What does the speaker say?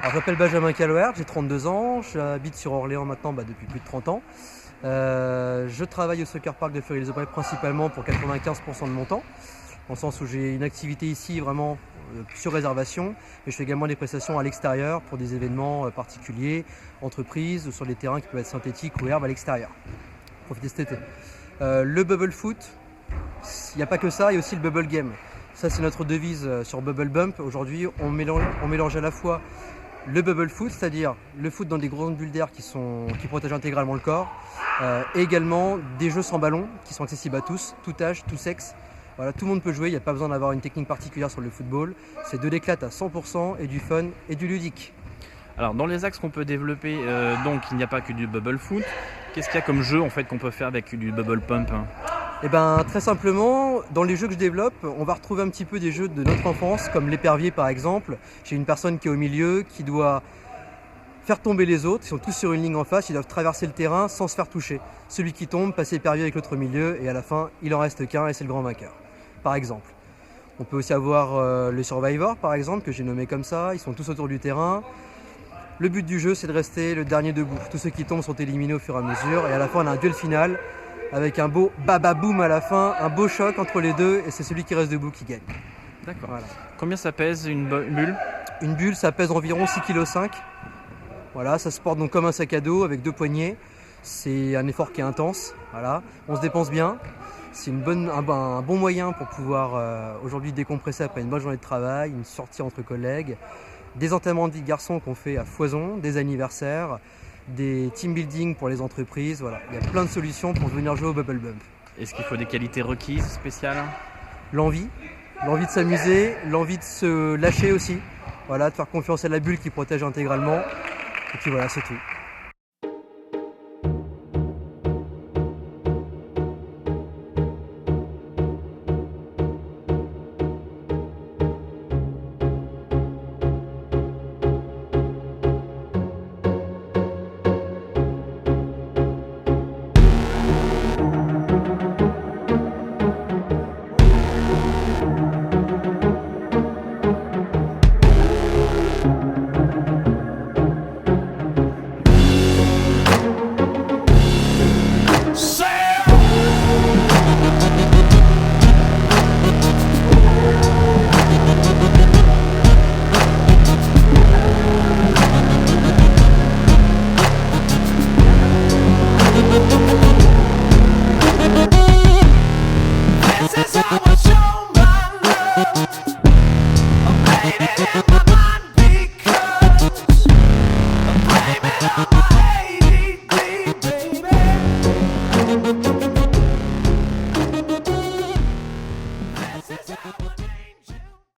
Alors, je m'appelle Benjamin Calwert, j'ai 32 ans, j'habite sur Orléans maintenant depuis plus de 30 ans. Je travaille au Soccer Park de Fleury-les-Aubrais principalement pour 95% de mon temps, dans le sens où j'ai une activité ici vraiment sur réservation, mais je fais également des prestations à l'extérieur pour des événements particuliers, entreprises ou sur des terrains qui peuvent être synthétiques ou herbes à l'extérieur. Profitez cet été. Le bubble foot, il n'y a pas que ça, il y a aussi le bubble game. Ça, c'est notre devise sur Bubble Bump. Aujourd'hui, on mélange à la fois le bubble foot, c'est-à-dire le foot dans des grandes bulles d'air qui protègent intégralement le corps, et également des jeux sans ballon qui sont accessibles à tous, tout âge, tout sexe. Voilà, tout le monde peut jouer, il n'y a pas besoin d'avoir une technique particulière sur le football. C'est de l'éclate à 100% et du fun et du ludique. Alors dans les axes qu'on peut développer, donc il n'y a pas que du bubble foot. Qu'est-ce qu'il y a comme jeu en fait qu'on peut faire avec du bubble pump? Eh ben, très simplement, dans les jeux que je développe, on va retrouver un petit peu des jeux de notre enfance, comme l'épervier par exemple. J'ai une personne qui est au milieu, qui doit faire tomber les autres. Ils sont tous sur une ligne en face, ils doivent traverser le terrain sans se faire toucher. Celui qui tombe passe l'épervier avec l'autre milieu et à la fin, il en reste qu'un et c'est le grand vainqueur, par exemple. On peut aussi avoir le Survivor par exemple, que j'ai nommé comme ça. Ils sont tous autour du terrain. Le but du jeu, c'est de rester le dernier debout. Tous ceux qui tombent sont éliminés au fur et à mesure et à la fin, on a un duel final avec un beau baba-boom à la fin, un beau choc entre les deux et c'est celui qui reste debout qui gagne. D'accord. Voilà. Combien ça pèse une bulle? Une bulle, ça pèse environ 6,5 kg. Voilà, ça se porte donc comme un sac à dos avec 2 poignées. C'est un effort qui est intense. Voilà. On se dépense bien. C'est un bon moyen pour pouvoir aujourd'hui décompresser après une bonne journée de travail, une sortie entre collègues, des entraînements de vie de garçons qu'on fait à foison, des anniversaires, des team building pour les entreprises, voilà. Il y a plein de solutions pour venir jouer au Bubble Bump. Est-ce qu'il faut des qualités requises spéciales? L'envie de s'amuser, l'envie de se lâcher aussi, voilà, de faire confiance à la bulle qui protège intégralement. Et puis voilà, c'est tout. This is how I show my love. Oh, baby.